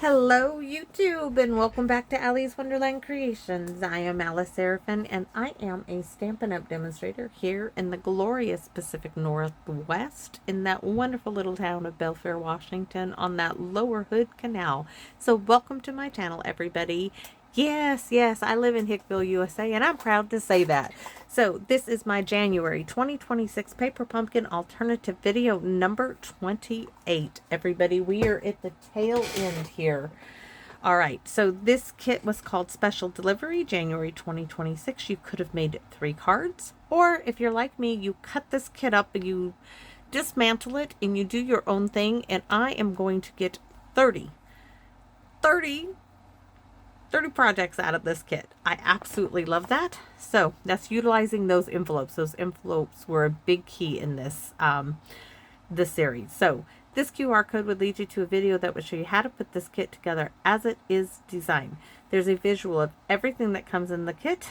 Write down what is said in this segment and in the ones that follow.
Hello YouTube and welcome back to Allie's Wonderland Creations. I am Alice Seraphin and I am a Stampin' Up! Demonstrator here in the glorious Pacific Northwest in that wonderful little town of Belfair, Washington on that Lower Hood Canal. So welcome to my channel, everybody. Yes, I live in Hickville, USA, and I'm proud to say that. So this is my January 2026 Paper Pumpkin Alternative video number 28. Everybody, we are at the tail end here. All right, so this kit was called Special Delivery, January 2026. You could have made 3 cards, or if you're like me, you cut this kit up and you dismantle it and you do your own thing, and I am going to get 30 projects out of this kit. I absolutely love that. So that's utilizing those envelopes. Those envelopes were a big key in this this series. So this QR code would lead you to a video that would show you how to put this kit together as it is designed. There's a visual of everything that comes in the kit.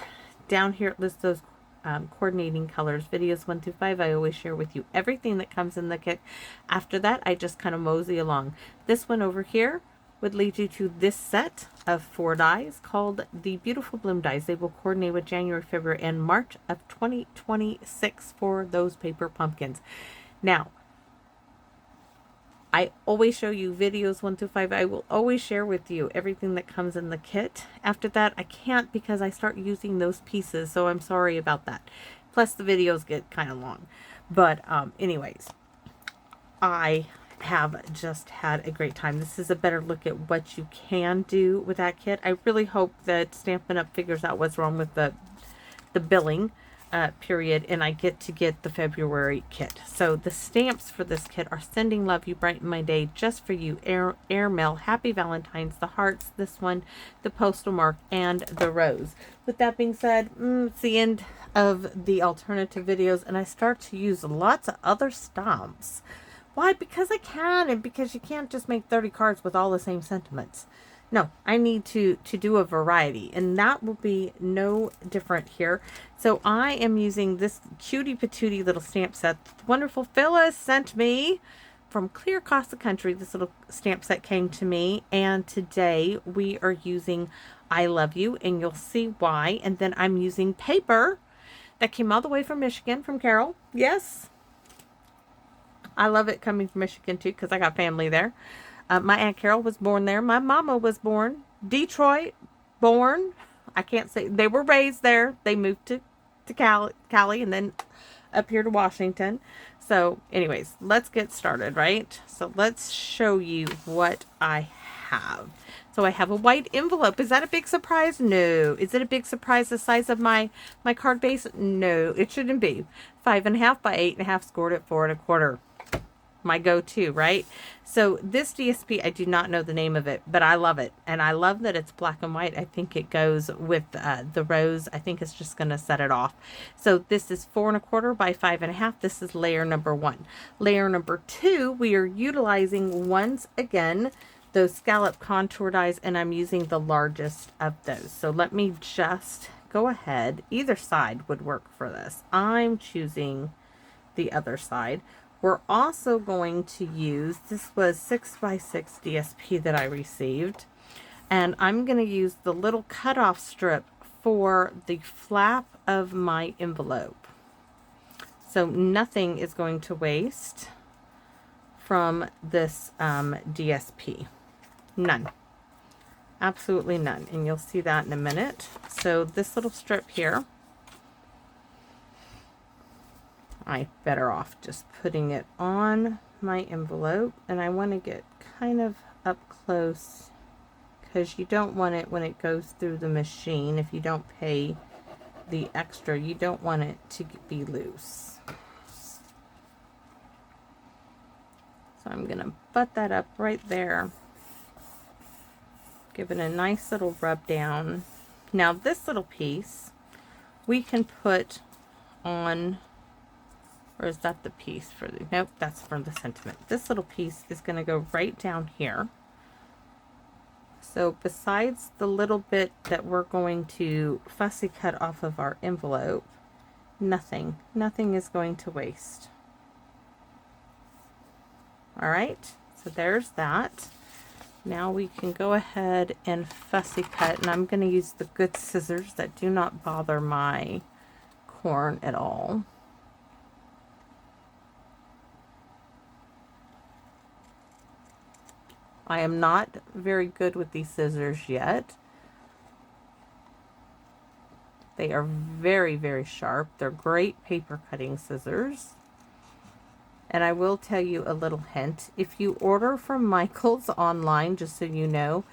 Down here it lists those coordinating colors. Videos 1 through 5, I always share with you everything that comes in the kit. After that, I just kind of mosey along. This one over here would lead you to this set of 4 dies called the Beautiful Bloom dies. They will coordinate with January, February, and March of 2026 for those paper pumpkins. Now, I always show you videos 1 through 5. I will always share with you everything that comes in the kit. After that, I can't because I start using those pieces, so I'm sorry about that. Plus, the videos get kind of long. But anyways, I have just had a great time. This is a better look at what you can do with that kit. I really hope that Stampin' Up! Figures out what's wrong with the billing period, and I get the February kit. So the stamps for this kit are Sending Love, You Brighten My Day, Just For You, Airmail, Happy Valentine's, the hearts, this one, the postal mark, and the rose. With that being said, it's the end of the alternative videos, and I start to use lots of other stamps. Why? Because I can, and because you can't just make 30 cards with all the same sentiments. No, I need to do a variety, and that will be no different here. So I am using this cutie patootie little stamp set that the wonderful Phyllis sent me from clear across the country. This little stamp set came to me, and today we are using I Love You, and you'll see why. And then I'm using paper that came all the way from Michigan, from Carol. Yes, I love it coming from Michigan too, because I got family there. My Aunt Carol was born there. My mama was born Detroit, born. I can't say they were raised there. They moved to Cali, and then up here to Washington. So anyways, let's get started, right? So let's show you what I have. So I have a white envelope. Is that a big surprise? No. Is it a big surprise the size of my card base? No, it shouldn't be. 5.5 by 8.5, scored at 4 1/4. My go-to, right? So this DSP, I do not know the name of it, but I love it, and I love that it's black and white. I think it goes with the rose. I think it's just going to set it off. So this is 4 1/4 by 5.5. This is layer number 1. Layer number 2, we are utilizing once again those Scalloped Contour Dies, and I'm using the largest of those. So let me just go ahead. Either side would work for this. I'm choosing the other side. We're also going to use, this was 6 by 6 DSP that I received, and I'm going to use the little cutoff strip for the flap of my envelope. So nothing is going to waste from this DSP. None. Absolutely none. And you'll see that in a minute. So this little strip here, I'm better off just putting it on my envelope, and I want to get kind of up close because you don't want it when it goes through the machine. If you don't pay the extra, you don't want it to be loose. So I'm going to butt that up right there. Give it a nice little rub down. Now this little piece we can put on, or is that the piece for the, nope, that's for the sentiment. This little piece is going to go right down here. So besides the little bit that we're going to fussy cut off of our envelope, nothing is going to waste. All right, so there's that. Now we can go ahead and fussy cut, and I'm going to use the good scissors that do not bother my corn at all. I am not very good with these scissors yet. They are very, very sharp. They're great paper cutting scissors. And I will tell you a little hint. If you order from Michael's online, just so you know,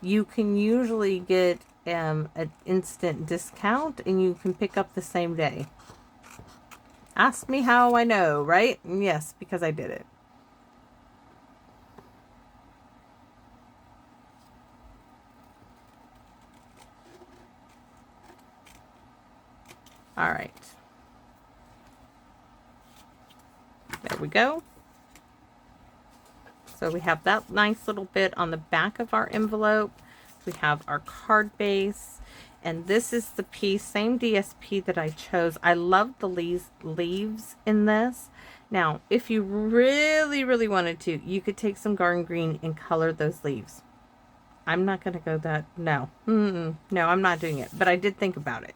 you can usually get an instant discount and you can pick up the same day. Ask me how I know, right? Yes, because I did it. All right. There we go. So we have that nice little bit on the back of our envelope. We have our card base. And this is the piece, same DSP that I chose. I love the leaves in this. Now, if you really, really wanted to, you could take some garden green and color those leaves. I'm not going to go that, no. No, I'm not doing it. But I did think about it.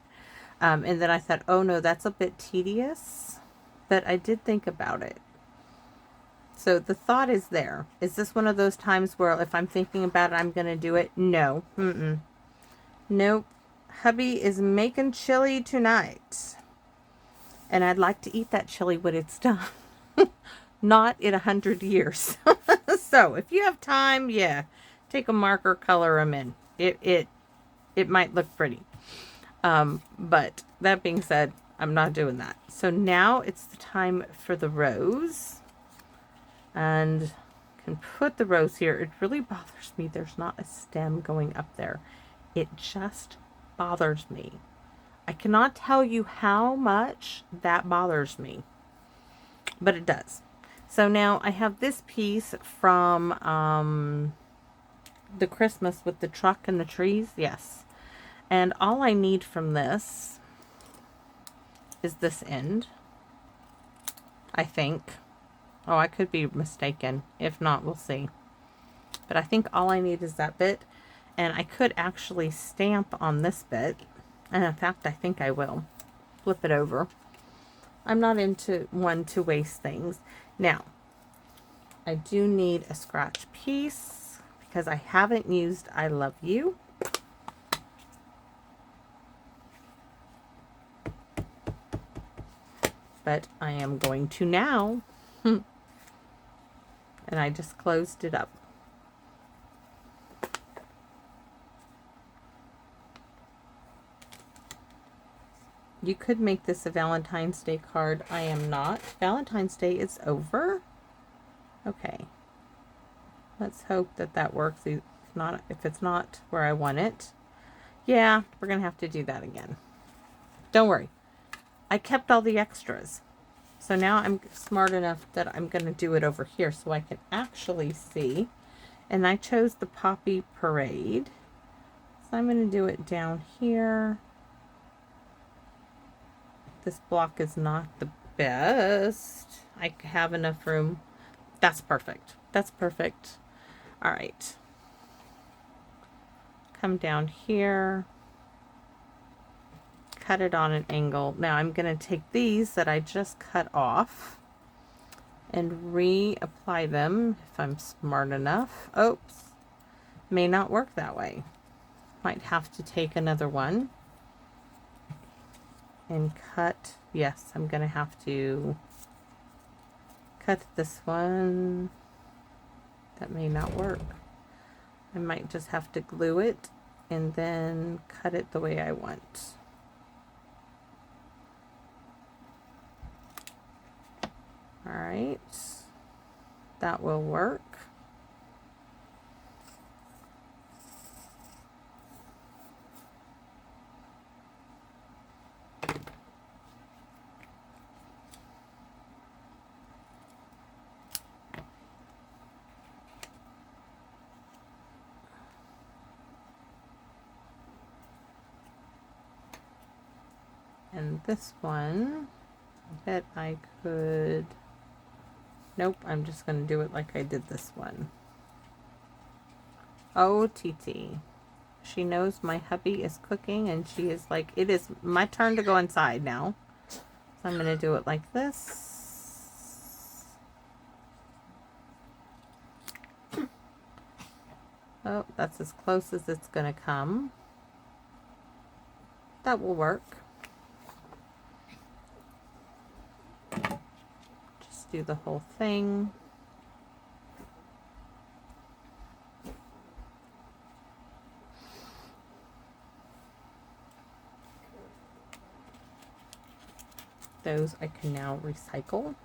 And then I thought, oh no, that's a bit tedious. But I did think about it. So the thought is there. Is this one of those times where if I'm thinking about it, I'm going to do it? No. Nope. Hubby is making chili tonight. And I'd like to eat that chili when it's done. Not in 100 years. So if you have time, yeah, take a marker, color them in. It might look pretty. But that being said, I'm not doing that. So now it's the time for the rose. And can put the rose here. It really bothers me there's not a stem going up there. It just bothers me. I cannot tell you how much that bothers me, but it does. So now I have this piece from the Christmas with the truck and the trees. Yes. And all I need from this is this end, I think. Oh, I could be mistaken. If not, we'll see. But I think all I need is that bit. And I could actually stamp on this bit. And in fact, I think I will. Flip it over. I'm not into one to waste things. Now, I do need a scratch piece because I haven't used I Love You. But I am going to now. And I just closed it up. You could make this a Valentine's Day card. I am not. Valentine's Day is over. Okay. Let's hope that that works. If it's not where I want it. Yeah, we're going to have to do that again. Don't worry. I kept all the extras. So now I'm smart enough that I'm going to do it over here so I can actually see. And I chose the Poppy Parade. So I'm going to do it down here. This block is not the best. I have enough room. That's perfect. That's perfect. All right. Come down here. Cut it on an angle. Now I'm going to take these that I just cut off and reapply them if I'm smart enough. Oops. May not work that way. Might have to take another one and cut. Yes, I'm going to have to cut this one. That may not work. I might just have to glue it and then cut it the way I want. All right, that will work. And this one, I bet I could, nope, I'm just going to do it like I did this one. Oh, TT. She knows my hubby is cooking and she is like, it is my turn to go inside now. So I'm going to do it like this. Oh, that's as close as it's going to come. That will work. Just do the whole thing. Those I can now recycle.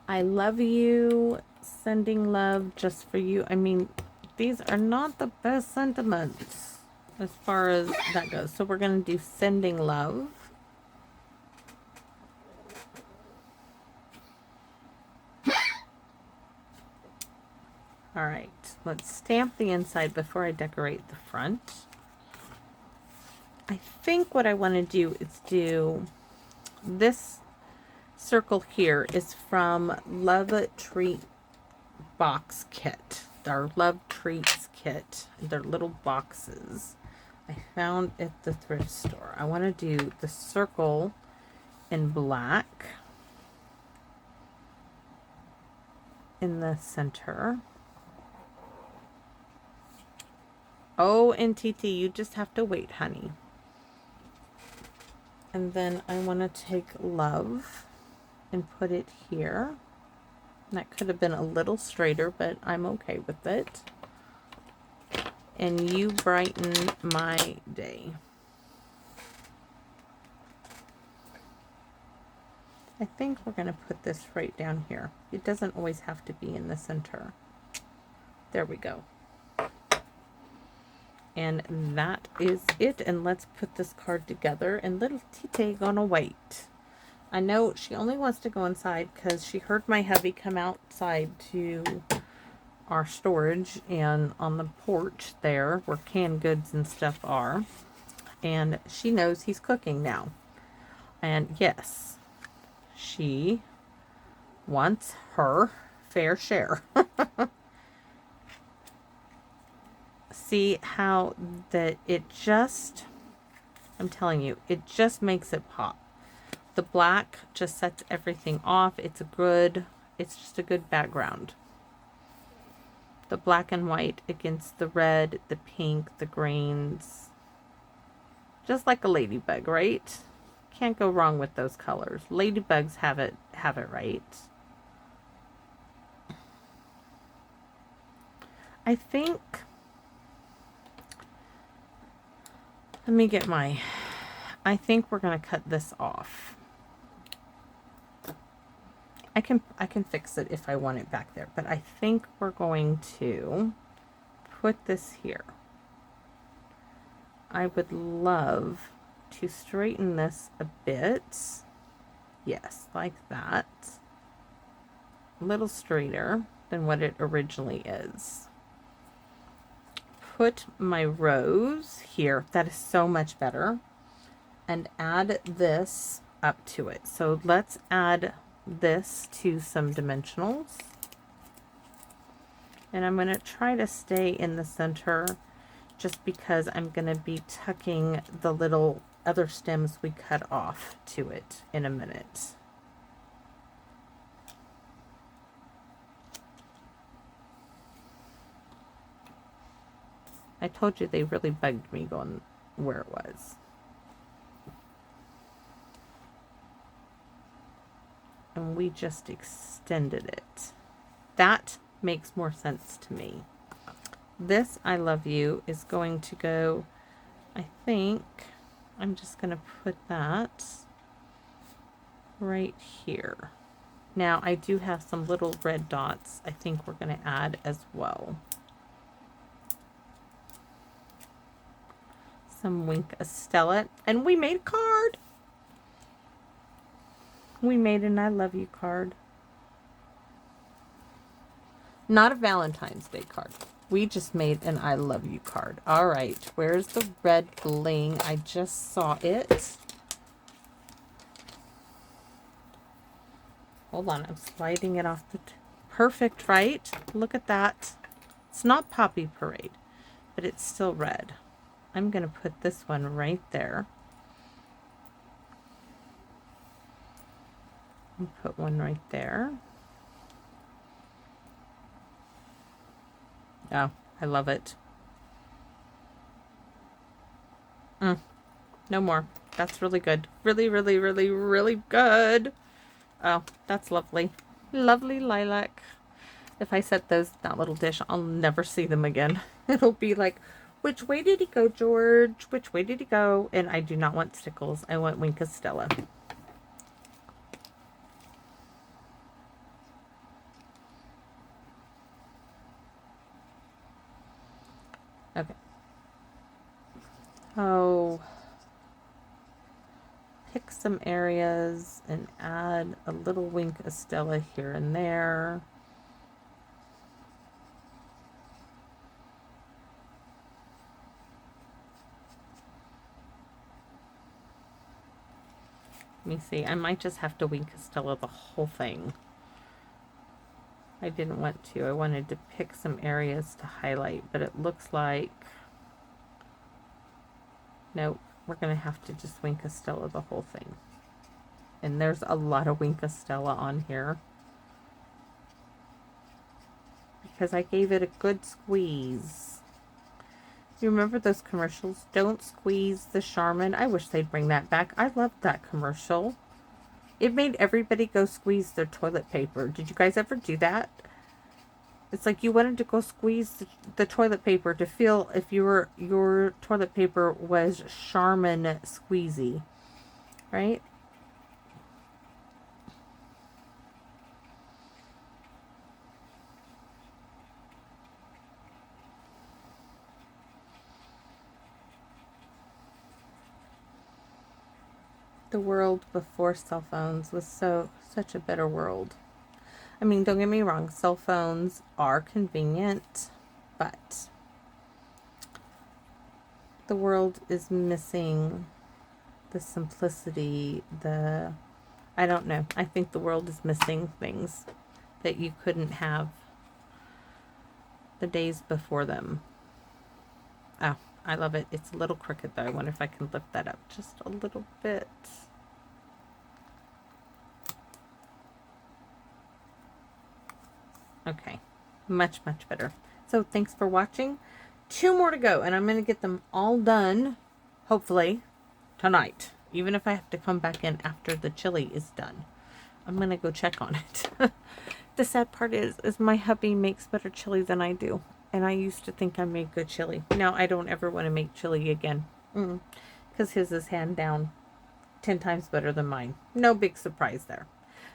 I love you. Sending love just for you. I mean, these are not the best sentiments as far as that goes. So we're going to do sending love. All right, let's stamp the inside before I decorate the front. I think what I want to do is do this circle here is from Love Treat box kit. Our Love Treats kit. They're little boxes I found at the thrift store. I want to do the circle in black in the center. Oh, and TT, you just have to wait, honey. And then I want to take love and put it here. That could have been a little straighter, but I'm okay with it. And you brighten my day. I think we're going to put this right down here. It doesn't always have to be in the center. There we go. And that is it. And let's put this card together. And little Tite gonna wait. I know she only wants to go inside because she heard my hubby come outside to our storage and on the porch there where canned goods and stuff are. And she knows he's cooking now. And yes, she wants her fair share. See how that it just, I'm telling you, it just makes it pop. The black just sets everything off. It's just a good background. The black and white against the red, the pink, the greens. Just like a ladybug, right? Can't go wrong with those colors. Ladybugs have it right. I think, let me get I think we're going to cut this off. I can fix it if I want it back there, but I think we're going to put this here. I would love to straighten this a bit. Yes, like that. A little straighter than what it originally is. Put my rose here. That is so much better. And add this up to it. So let's add this to some dimensionals. And I'm going to try to stay in the center just because I'm going to be tucking the little other stems we cut off to it in a minute. I told you they really bugged me going where it was. And we just extended it. That makes more sense to me. This I love you is going to go, I think I'm just going to put that right here. Now I do have some little red dots I think we're going to add as well. Some Wink Estella. And we made a card. We made an I love you card. Not a Valentine's Day card. We just made an I love you card. All right. Where's the red bling? I just saw it. Hold on. I'm sliding it off perfect, right? Look at that. It's not Poppy Parade, but it's still red. I'm going to put this one right there. And put one right there. Oh, I love it. No more. That's really good. Really, really, really, really good. Oh, that's lovely. Lovely lilac. If I set those in that little dish, I'll never see them again. It'll be like, which way did he go, George? Which way did he go? And I do not want stickles. I want Wink Stella. Okay. Oh. Pick some areas and add a little Wink Stella here and there. Let me see. I might just have to Wink Stella the whole thing. I didn't want to. I wanted to pick some areas to highlight, but it looks like... Nope. We're going to have to just Wink Stella the whole thing. And there's a lot of Wink Stella on here. Because I gave it a good squeeze. You remember those commercials? Don't squeeze the Charmin. I wish they'd bring that back. I loved that commercial. It made everybody go squeeze their toilet paper. Did you guys ever do that? It's like you wanted to go squeeze the toilet paper to feel if your toilet paper was Charmin squeezy, right? The world before cell phones was such a better world. I mean, don't get me wrong, cell phones are convenient, but the world is missing the simplicity, I don't know. I think the world is missing things that you couldn't have the days before them. Oh, I love it. It's a little crooked though. I wonder if I can lift that up just a little bit. Okay, much, much better. So thanks for watching. 2 more to go, and I'm going to get them all done, hopefully, tonight. Even if I have to come back in after the chili is done. I'm going to go check on it. The sad part is my hubby makes better chili than I do. And I used to think I made good chili. Now I don't ever want to make chili again. Because his is hand down 10 times better than mine. No big surprise there.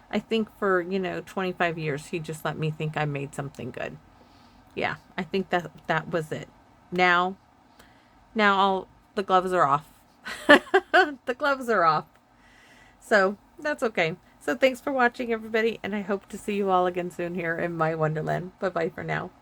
I think for, 25 years, he just let me think I made something good. Yeah, I think that was it. Now the gloves are off. The gloves are off. So, that's okay. So, thanks for watching, everybody, and I hope to see you all again soon here in my Wonderland. Bye-bye for now.